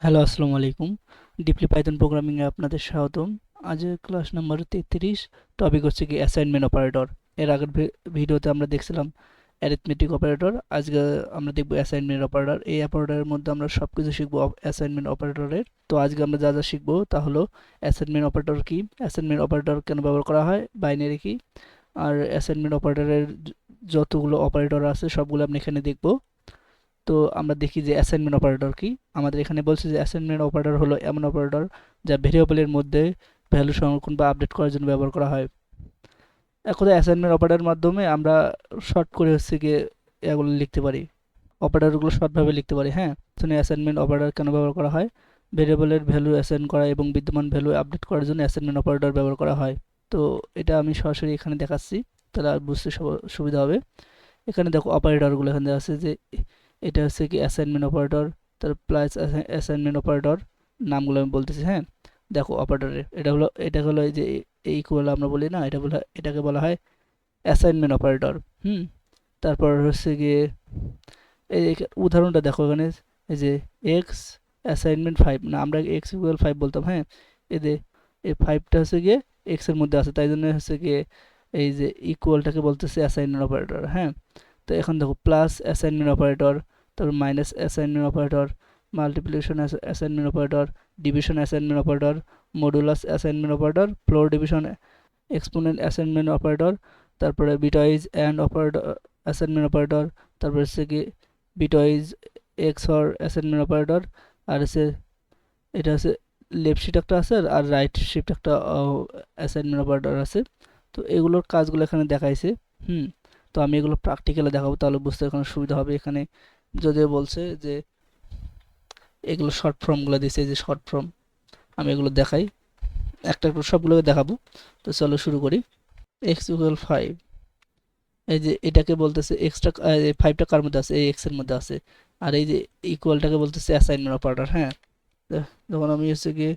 Hello, আসসালামু আলাইকুম। Deeply Python programming এ আপনাদের স্বাগতম। আজকের ক্লাস নাম্বার 33। টপিক হচ্ছে কি অ্যাসাইনমেন্ট অপারেটর। এর আগের ভিডিওতে আমরা দেখছিলাম অ্যারিথমেটিক অপারেটর। আজকে আমরা দেখব অ্যাসাইনমেন্ট অপারেটর। এই অপারেটরের মধ্যে আমরা সবকিছু শিখবো অ্যাসাইনমেন্ট অপারেটরের। তো আজকে আমরা যা যা শিখবো তা হলো অ্যাসাইনমেন্ট অপারেটর কি, অ্যাসাইনমেন্ট অপারেটর কেন ব্যবহার করা হয়, বাইনারি কি, আর অ্যাসাইনমেন্ট অপারেটরের যতগুলো অপারেটর আছে সবগুলো আমরা এখানে দেখব। তো আমরা দেখি যে অ্যাসাইনমেন্ট অপারেটর কি। আমাদের এখানে বলছে যে অ্যাসাইনমেন্ট অপারেটর হলো এমন অপারেটর যা ভেরিয়েবলের মধ্যে ভ্যালু সংরক্ষণ বা আপডেট করার জন্য ব্যবহার করা হয়। এখন অ্যাসাইনমেন্ট অপারেটরের মাধ্যমে আমরা শর্ট করে হচ্ছে গিয়ে এগুলো লিখতে পারি, অপারেটরগুলো শর্টভাবে লিখতে পারি। হ্যাঁ, শুনে অ্যাসাইনমেন্ট অপারেটর কেন ব্যবহার করা হয়? ভেরিয়েবলের ভ্যালু অ্যাসাইন করা এবং বিদ্যমান ভ্যালু আপডেট করার জন্য অ্যাসাইনমেন্ট অপারেটর ব্যবহার করা হয়। তো এটা আমি সরাসরি এখানে দেখাচ্ছি, তাহলে আর বুঝতে সুবিধা হবে। এখানে দেখো অপারেটরগুলো এখানে দেওয়া আছে যে এটা হচ্ছে কি অ্যাসাইনমেন্ট অপারেটর, তার প্লাস অ্যাসাইনমেন্ট অপারেটর, নামগুলো আমি বলতেছি। হ্যাঁ, দেখো অপারেটরের এটা হলো এই যে এই ইকুয়াল আমরা বলি না, এটাকে বলা হয় অ্যাসাইনমেন্ট অপারেটর। তারপর হচ্ছে গিয়ে এই উদাহরণটা দেখো এখানে, এই যে এক্স অ্যাসাইনমেন্ট 5, না আমরা এক্স ইকুয়াল 5 বলতাম। হ্যাঁ, এই যে এই 5টা হচ্ছে গিয়ে এক্স এর মধ্যে আছে, তাই জন্য হচ্ছে গিয়ে এই যে ইকুয়ালটাকে বলতেছে অ্যাসাইনমেন্ট অপারেটর। হ্যাঁ, তো এখন দেখো প্লাস অ্যাসাইনমেন্ট অপারেটর, তারপর minus assignment operator, multiplication assignment operator, division assignment operator, modulus assignment operator, floor division exponent assignment operator, তারপরে bitwise and operator assignment operator, তারপরে হচ্ছে কি bitwise XOR assignment operator, আর হচ্ছে এটা হচ্ছে লেফট শিফট একটা আছে আর রাইট শিফট একটা অ্যাসাইনমেন্ট অপারেটর আছে। তো এগুলোর কাজগুলো এখানে দেখাইছে। হুম, তো আমি এগুলো প্র্যাকটিক্যালে দেখাবো, তাহলে বুঝতে এখানে সুবিধা হবে। এখানে যদিও বলছে যে এগুলো শর্ট ফর্মগুলো দিয়েছে, এই যে শর্ট ফর্ম, আমি এগুলো দেখাই, একটা একটা সবগুলোকে দেখাবো। তো চলো শুরু করি। এক্স ইকুয়াল 5, এই যে এটাকে বলতেছে এক্সটা, 5টা কার মধ্যে আছে? এই এক্স এর মধ্যে আছে। আর এই যে ইকুয়ালটাকে বলতেছে অ্যাসাইনমেন্ট অপারেটর। হ্যাঁ, যখন আমি হচ্ছে গিয়ে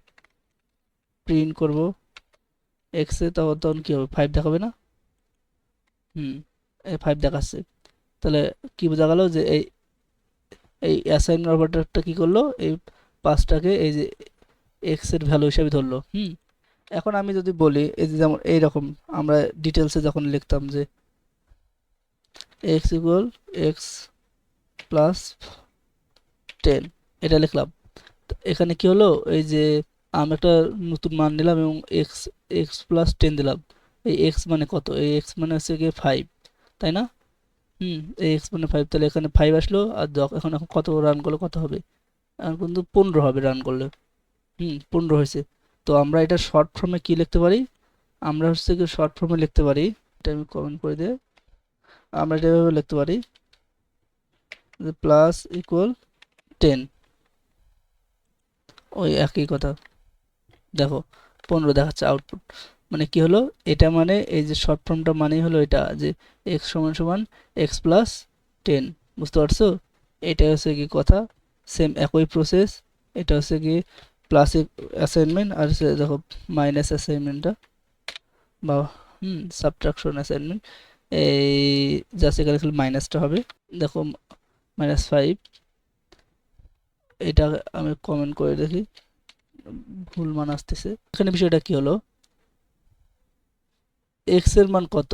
প্রিন্ট করব এক্স এ, তখন কি হবে? 5 দেখাবে না? হুম, এই 5 দেখাচ্ছে। তাহলে কি বোঝা গেল যে এই এই অ্যাসাইনমেন্ট অপারেটরটা কি করলো? এই 5টাকে এই যে এক্স এর ভ্যালু হিসেবে ধরলো। এখন আমি যদি বলি এই যে যেমন এইরকম আমরা ডিটেলসে যখন লিখতাম যে এক্স ইকুয়াল এক্স প্লাস 10, এটা লিখলাম। তো এখানে কি হলো? এই যে আমি একটা নতুন মান নিলাম এবং এক্স এক্স প্লাস 10 দিলাম। এই এক্স মানে কত? এই এক্স মানে হচ্ছে গিয়ে 5, তাই না? এই এক্স মানে 5, তাহলে এখানে 5 আসলো। আর এখন এখন কত রান করলে কত হবে? এখন কিন্তু 15 হবে রান করলে। 15 হয়েছে। তো আমরা এটা শর্ট ফর্মে কি লিখতে পারি? আমরা হচ্ছে কি শর্ট ফর্মে লিখতে পারি, এটা আমি কমেন্ট করে দিয়ে, আমরা এটা এভাবে লিখতে পারি যে প্লাস ইকুয়াল 10, ওই একই কথা। দেখো 15 দেখাচ্ছে আউটপুট। মানে কি হলো? এটা মানে এই যে শর্ট ফর্মটা মানেই হলো এটা যে এক্স সমান সমান এক্স প্লাস 10। বুঝতে পারছো? এটা হচ্ছে কি কথা, সেম একই প্রসেস। এটা হচ্ছে কি প্লাস অ্যাসাইনমেন্ট, আর হচ্ছে দেখো মাইনাস অ্যাসাইনমেন্টটা বা সাবট্রাকশন অ্যাসাইনমেন্ট। এই জাস্ট এখানে খালি মাইনাসটা হবে। দেখো -5, এটা আমি কমেন্ট করে দেখি, ভুল মান আসতেছে। এখানে বিষয়টা কি হলো? এক্স এর মান কত?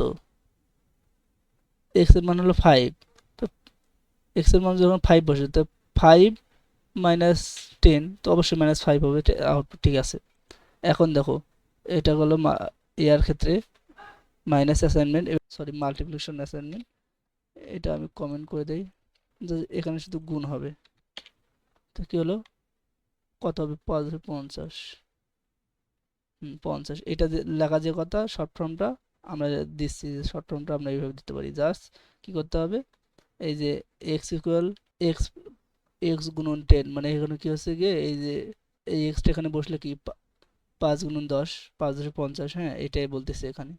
এক্স এর মান হলো 5। তো এক্স এর মান যখন 5 বসে, তো 5 মাইনাস 10, তো অবশ্যই -5 হবে। আউটপুট ঠিক আছে। এখন দেখো এটা হলো ইয়ার ক্ষেত্রে minus assignment, sorry multiplication assignment. এটা আমি কমেন্ট করে দেই যে এখানে শুধু গুণ হবে। তো কি হলো? কত হবে? 50। 50, এটা যে লেখা যে কথা শর্ট ফর্মটা আমরা দিচ্ছি, যে শর্ট ফর্মটা আমরা এইভাবে দিতে পারি। জাস্ট কি করতে হবে? এই যে এক্স ইকুয়াল এক্স এক্স গুণন 10, মানে এখানে কি হচ্ছে গিয়ে এই যে এই এক্সটা এখানে বসলে কি 5 গুণন 10, 5 10 50। হ্যাঁ, এটাই বলতেছে এখানে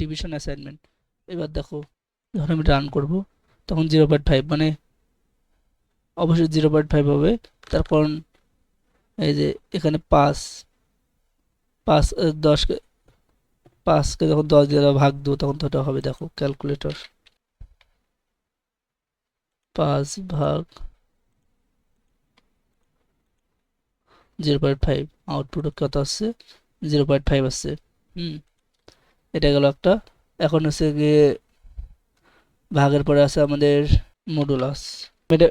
ডিভিশন অ্যাসাইনমেন্ট। এবার দেখো যখন আমি রান করব তখন 0.5, মানে অবশ্যই 0.5 হবে। তার কারণ এই যে এখানে 5 5 10কে 5কে যখন 10 দিয়ে ভাগ দেবো তখন তো এটা হবে। দেখো ক্যালকুলেটর, 5 ভাগ 0.5, আউটপুট কত আসছে 0.5 আসছে। এটা গেল একটা। এখন হচ্ছে গিয়ে ভাগের পরে আছে আমাদের মডুলাস।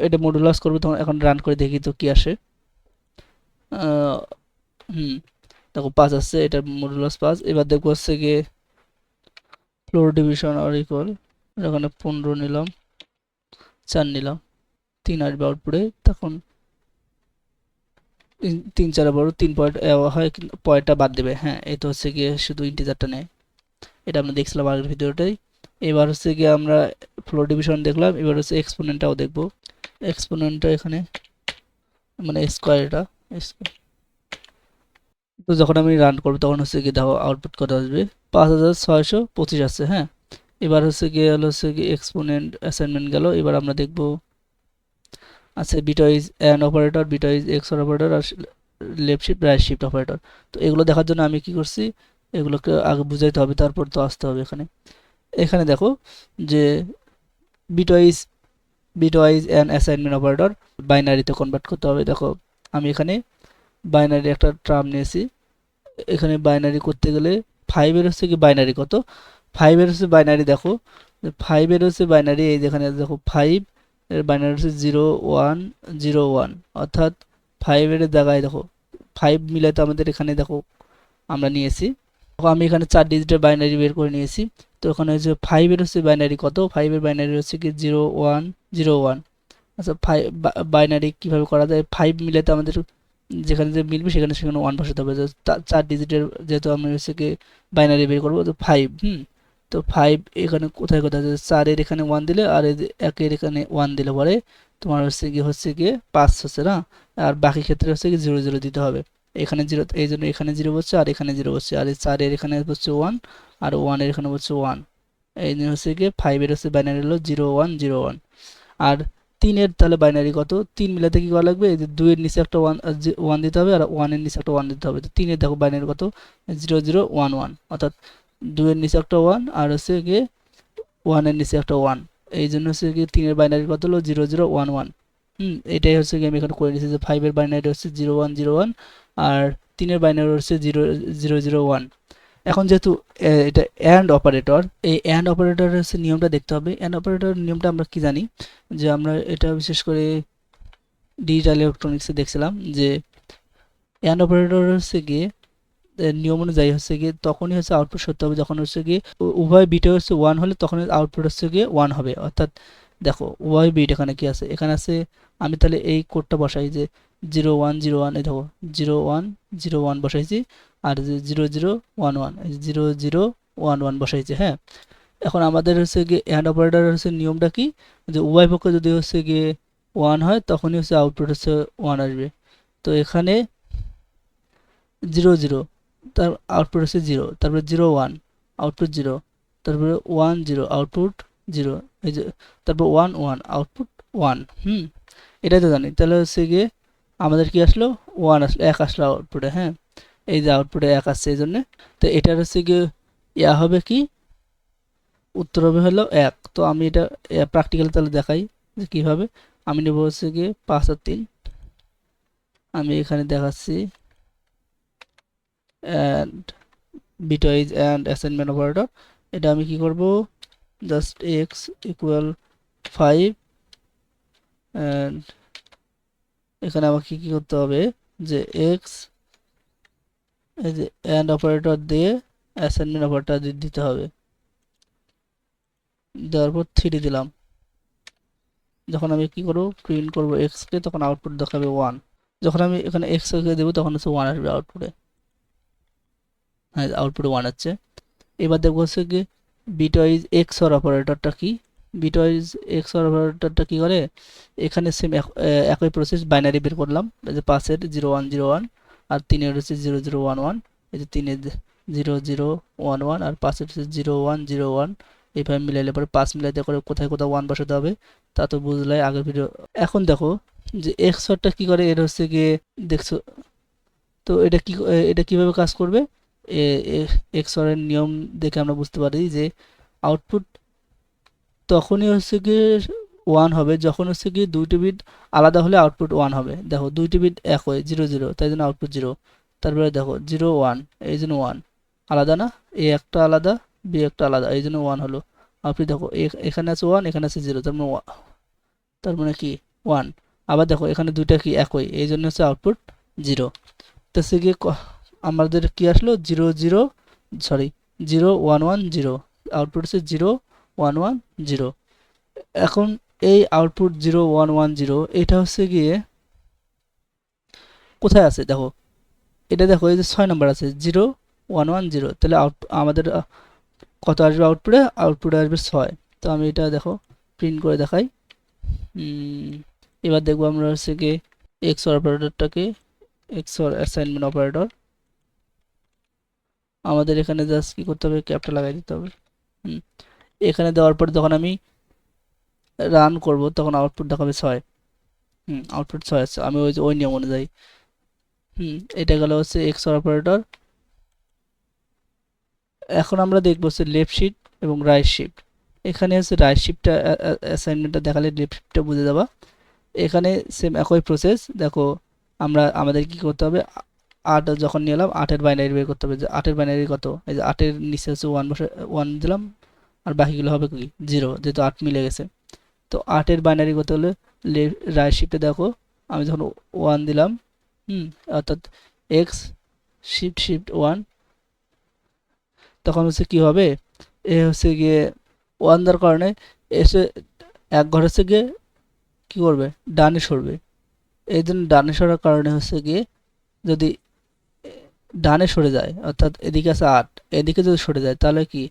এটা মডুলাস করবো, তখন এখন রান করে দেখি তো কি আসে। দেখো 5 আসছে, এটা মডুলাস 5। এবার দেখবো হচ্ছে গিয়ে ফ্লোর ডিভিশন আর ইকুয়াল, এখানে 15 নিলাম, 4 নিলাম, 3 আসবে আউটপুটে। তখন 3 4 বড় 3 পয়েন্ট হয়, কিন্তু পয়েন্টটা বাদ দেবে। হ্যাঁ, এই তো হচ্ছে গিয়ে শুধু ইন্টিজারটা নেয়। এটা আমরা দেখছিলাম আগের ভিডিওটাই। এবার হচ্ছে গিয়ে আমরা ফ্লোর ডিভিশন দেখলাম, এবার হচ্ছে এক্সপোনেন্টটাও দেখবো। এক্সপোনেন্টটা এখানে মানে স্কোয়ার, এটা তো যখন আমি রান করবো তখন হচ্ছে গিয়ে দেখো আউটপুট কত আসবে, 5625 আসছে। হ্যাঁ, এবার হচ্ছে গিয়ে এক্সপোনেন্ট অ্যাসাইনমেন্ট গেল। এবার আমরা দেখবো আছে bitwise and operator, bitwise XOR operator, আর left shift right shift operator. তো এগুলো দেখার জন্য আমি কি করছি, এগুলোকে আগে বুঝাইতে হবে, তারপর তো আসতে হবে এখানে। এখানে দেখো যে bitwise bitwise and assignment operator বাইনারিতে কনভার্ট করতে হবে। দেখো আমি এখানে বাইনারি একটা টার্ম নিয়েছি। এখানে বাইনারি করতে গেলে 5 এর হচ্ছে কি বাইনারি কত, 5 এর হচ্ছে বাইনারি, দেখো 5 এর হচ্ছে বাইনারি, এই যেখানে দেখো 5 এর বাইনারি হচ্ছে 0101, অর্থাৎ 5 এর জায়গায় দেখো 5 মিলে তো আমাদের এখানে দেখো আমরা নিয়েছি। আমি এখানে 4 ডিজিটের বাইনারি বের করে নিয়েছি। তো ওখানে হচ্ছে 5 এর হচ্ছে বাইনারি কত, 5 এর বাইনারি হচ্ছে কি 0101। আচ্ছা, বাইনারি কিভাবে করা যায়, 5 মিলে তো আমাদের যেখানে যে মিলবে সেখানে সেখানে 1 বসাতে হবে। 4 ডিজিটের যেহেতু আমি হচ্ছে কি বাইনারি বের করবো, তো 5। তো 5 এখানে কোথায় কোথায় 4 এর এখানে 1 দিলে, আর এই যে 1 এর এখানে 1 দিলে পরে তোমার হচ্ছে গিয়ে 5 হচ্ছে না। আর বাকি ক্ষেত্রে হচ্ছে কি 0 0 দিতে হবে। এখানে 0, এই জন্য এখানে 0 বসছে আর এখানে 0 বসছে। আর এই 4 এর এখানে হচ্ছে 1 আর 1 এর এখানে হচ্ছে 1। এই জন্য হচ্ছে গিয়ে 5 এর হচ্ছে বাইনারি হলো 0101। আর 3 এর তাহলে বাইনারি কত, 3 মিলাতে কি করা লাগবে, এই যে 2 এর নিচে একটা 1 দিতে হবে, আর 1 এর নিচে একটা 1 দিতে হবে। তো 3 এর দেখো বাইনারি কত 0011, অর্থাৎ 2 এর নিচে একটা 1 আর হচ্ছে গিয়ে 1 এর নিচে একটা 1। এই জন্য হচ্ছে গিয়ে 3 এর বাইনারি কত হলো 0011। এটাই হচ্ছে গিয়ে আমি এখানে করে নিয়েছি যে 5 এর বাইনারি হচ্ছে 0101 আর 3 এর বাইনারি হচ্ছে 0001। এখন যেহেতু এটা অ্যান্ড অপারেটর, এই অ্যান্ড অপারেটর হচ্ছে নিয়মটা দেখতে হবে। অ্যান্ড অপারেটর নিয়মটা আমরা কি জানি, যে আমরা এটা বিশেষ করে ডিজিটাল ইলেকট্রনিক্সে দেখছিলাম যে অ্যান্ড অপারেটর হচ্ছে গিয়ে নিয়ম অনুযায়ী হচ্ছে গিয়ে তখনই হচ্ছে আউটপুট সত্য হবে যখন হচ্ছে গিয়ে উভয় বিটে হচ্ছে 1 হলে তখন আউটপুট হচ্ছে গিয়ে 1 হবে। অর্থাৎ দেখো উভয় বিট এখানে কি আছে, এখানে আছে, আমি তাহলে এই কোডটা বসাই যে 0101, এই দেখো 0101 বসাইছি, আর যে 0011 0011 বসাইছি। হ্যাঁ, এখন আমাদের হচ্ছে গিয়ে অ্যান্ড অপারেটর হচ্ছে নিয়মটা কি, যে উভয় পক্ষ যদি হচ্ছে গিয়ে 1 হয় তখনই হচ্ছে আউটপুট হচ্ছে 1 আসবে। তো এখানে 00, তার আউটপুট হচ্ছে 0, তারপরে 01 আউটপুট 0, তারপরে 10 আউটপুট 0, এই যে তারপর 11 আউটপুট 1। এটাই তো জানি। তাহলে হচ্ছে গিয়ে আমাদের কি আসলো, 1 আসলো, 1 আসলো আউটপুটে। হ্যাঁ, এই যে আউটপুটে 1 আসছে এই জন্যে। তো এটার হচ্ছে গিয়ে ইয়া হবে কি, উত্তর হবে হলো 1। তো আমি এটা প্র্যাকটিক্যালি তাহলে দেখাই যে কীভাবে। আমি নেব হচ্ছে গিয়ে 5 আর 3, আমি এখানে দেখাচ্ছি and bitwise and assignment operator. এটা আমি কি করব, জাস্ট এক্স ইকুয়াল 5, অ্যান্ড এখানে আমাকে কি করতে হবে, যে এক্স, এই যে অ্যান্ড অপারেটর দিয়ে অ্যাসাইনমেন্ট অপারেটর দিতে হবে। দেওয়ার পর 3 দিলাম। যখন আমি কি করব, প্রিন্ট করব এক্সকে, তখন আউটপুট দেখাবে 1। যখন আমি এখানে এক্স কে দেবো তখন হচ্ছে 1 আসবে আউটপুটে। হ্যাঁ, আউটপুটে 1 আছে। এবার দেখবো হচ্ছে কি বিটওয়াইজ এক্সর অপারেটরটা কি। বিটওয়াইজ এক্সর অপারেটরটা কি করে, এখানে সেম একই প্রসেস, বাইনারি বের করলাম, এই যে 5 এর 0101 আর 3 এর হচ্ছে 0011, এই যে 3 এর 0011 আর 5 এর হচ্ছে 0101। এইভাবে মিলাইলে পরে 5 মিলাইতে করে কোথায় কোথাও 1 বসাতে হবে, তা তো বুঝলাই আগের ভিডিও। এখন দেখো যে এক্সরটা কি করে, এটা হচ্ছে গিয়ে দেখছো তো এটা কিভাবে কাজ করবে। এক্সর এর নিয়ম দেখে আমরা বুঝতে পারি যে আউটপুট তখনই হচ্ছে গিয়ে 1 হবে যখন হচ্ছে কি দুইটি বিট আলাদা হলে আউটপুট 1 হবে। দেখো দুইটি বিট এক হয় 0 0, তাই জন্য আউটপুট 0। তারপরে দেখো 0 1, এই জন্য 1 আলাদা না, এ একটা আলাদা বি একটা আলাদা, এই জন্য 1 হলো। আপনি দেখো এখানে আছে 1, এখানে আছে 0, তার মানে কি 1। আবার দেখো এখানে দুইটা কি একই, এই জন্য হচ্ছে আউটপুট 0। তো সে গিয়ে আমাদের কি আসলো 0 0, সরি 0 1 1 0, আউটপুট হচ্ছে 0 1 1 0। এখন এই আউটপুট 0 1 1 0 এটা হচ্ছে গিয়ে কোথায় আছে দেখো, এটা দেখো এই যে 6 নাম্বার আছে 0 1 1 0, তাহলে আমাদের কত আসবে আউটপুটে, আউটপুটে আসবে 6। তো আমি এটা দেখো প্রিন্ট করে দেখাই। এবার দেখবো আমরা হচ্ছে গিয়ে এক্সঅর অপারেটরটাকে, এক্সঅর অ্যাসাইনমেন্ট অপারেটর। আমাদের এখানে জাস্ট কি করতে হবে, ক্যাপটা লাগাই দিতে হবে। এখানে দেওয়ার পর যখন আমি রান করব তখন আউটপুট দেখাবে 6। আউটপুট 6 আছে, আমি ওই নিয়ম অনুযায়ী এটা গেল হচ্ছে এক্সঅর অপারেটর। এখন আমরা দেখব হচ্ছে লেফট শিফট এবং রাইট শিফট। এখানে হচ্ছে রাইট শিফটটা অ্যাসাইনমেন্টটা দেখালে লেফট শিফটটা বুঝে যাবা। এখানে সেম একই প্রসেস। দেখো আমাদের কি করতে হবে, 8 যখন নিলাম 8-এর বাইনারি বের করতে হবে, যে 8-এর বাইনারি কত, এই যে 8-এর নিচে হচ্ছে 1 দিলাম, আর বাকিগুলো হবে কি 0, যেহেতু 8 মিলে গেছে। তো 8-এর বাইনারি করতে হলে রাইট শিফটে দেখো আমি যখন 1 দিলাম, অর্থাৎ এক্স শিফট শিফট 1, তখন হচ্ছে কি হবে, এ হচ্ছে গিয়ে 1 দেওয়ার কারণে এসে এক ঘর হচ্ছে গিয়ে কি করবে, ডানে সরবে। এই জন্য ডানে সরার কারণে হচ্ছে গিয়ে যদি ডানে সরে যায়, অর্থাৎ এদিকে আছে 8, এদিকে যদি সরে যায় তাহলে কি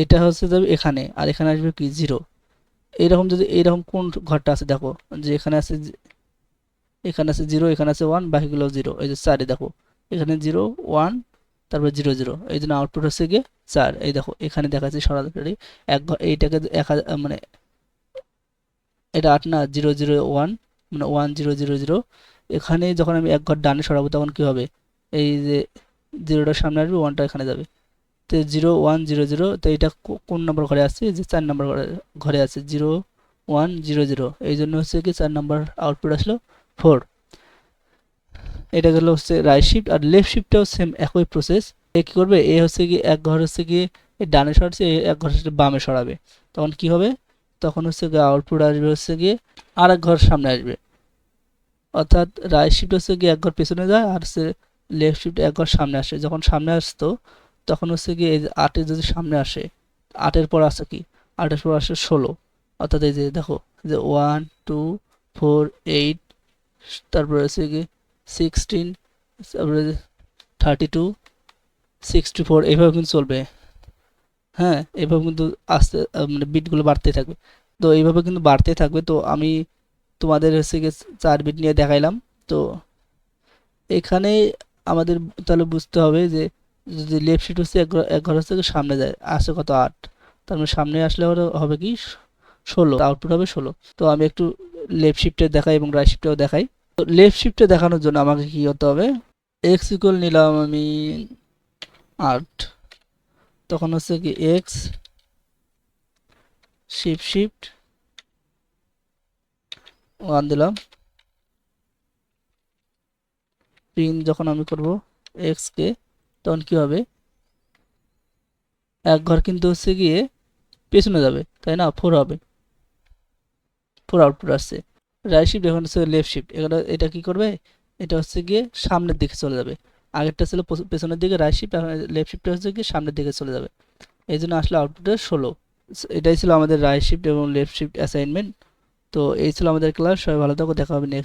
এটা হচ্ছে যাবে এখানে, আর এখানে আসবে কি 0। এইরকম যদি এইরকম কোন ঘরটা আছে দেখো, যে এখানে আছে 0, এখানে আছে 1, বাকিগুলো 0, এই যে 4 দেখো এখানে 0 1, তারপর 0 0, এই জন্য আউটপুট হচ্ছে গিয়ে 4। এই দেখো এখানে দেখাচ্ছে সরাসরি এইটাকে মানে এটা 8 না, 0 0 1, মানে 1 0 0 0। এখানে যখন আমি এক ঘর ডানে সরাবো তখন কি হবে, এই যে 0টার সামনে আসবে, 1টা এখানে যাবে। তো 0 1 0 0, তো এটা কোন নম্বর ঘরে আসছে, যে 4 নম্বর ঘরে আছে 0 1 0 0, এই জন্য হচ্ছে কি 4 নম্বর আউটপুট আসলো 4। এটা গেল হচ্ছে রাইট শিফট। আর লেফট শিফটটাও সেম একই প্রসেস। এ কি করবে, এ হচ্ছে কি এক ঘর হচ্ছে কি ডানে সরাচ্ছে, এক ঘর হচ্ছে বামে সরাবে, তখন কি হবে, তখন হচ্ছে গিয়ে আউটপুট আসবে হচ্ছে গিয়ে আর এক ঘর সামনে আসবে। অর্থাৎ রাইট শিফট হচ্ছে গিয়ে এক ঘর পেছনে যায়, আর হচ্ছে লেফট শিফট এক ঘর সামনে আসে। যখন সামনে আসতো তখন হচ্ছে গিয়ে এই যে 8 যদি সামনে আসে, 8-এর পর আসে কি, 8-এর পর আসে 16, অর্থাৎ এই যে দেখো যে 1 2 4 8, তারপরে হচ্ছে কি 16, তারপরে 32 64, এইভাবে কিন্তু চলবে। হ্যাঁ, এইভাবে কিন্তু আস্তে মানে বিটগুলো বাড়তে থাকবে। তো এইভাবে কিন্তু বাড়তে থাকবে। তো আমি তোমাদের হচ্ছে গিয়ে 4 বিট নিয়ে দেখাইলাম। তো এখানে আমাদের তাহলে বুঝতে হবে যে যদি লেফট শিফট হচ্ছে এক ঘর হচ্ছে সামনে যায়, আসে কত 8, তার মানে সামনে আসলে হবে কি 16, আউটপুট হবে 16। তো আমি একটু লেফট শিফটে দেখাই এবং রাইট শিফটেও দেখাই। তো লেফট শিফটে দেখানোর জন্য আমাকে কি করতে হবে, এক্স ইকুয়াল নিলাম আমি 8, তখন হচ্ছে কি এক্স শিফট শিফট 1 দিলাম। প্রিন্ট যখন আমি করব এক্স কে, তখন কি হবে, এক ঘর কিন্তু হচ্ছে গিয়ে পেছনে যাবে, তাই না, 4 হবে, 4 আউটপুট আসছে। রাইট শিফট এখন হচ্ছে লেফট শিফট, এখানে এটা কি করবে, এটা হচ্ছে গিয়ে সামনের দিকে চলে যাবে। আগেরটা ছিল পেছনের দিকে রাইট শিফট, এখন লেফট শিফট হচ্ছে গিয়ে সামনের দিকে চলে যাবে। এই জন্য আসলে আউটপুটে 16। এটাই ছিল আমাদের রাইট শিফট এবং লেফট শিফট অ্যাসাইনমেন্ট। তো এই ছিল আমাদের ক্লাস। সবাই ভালো থাকো, দেখা হবে নেক্সট।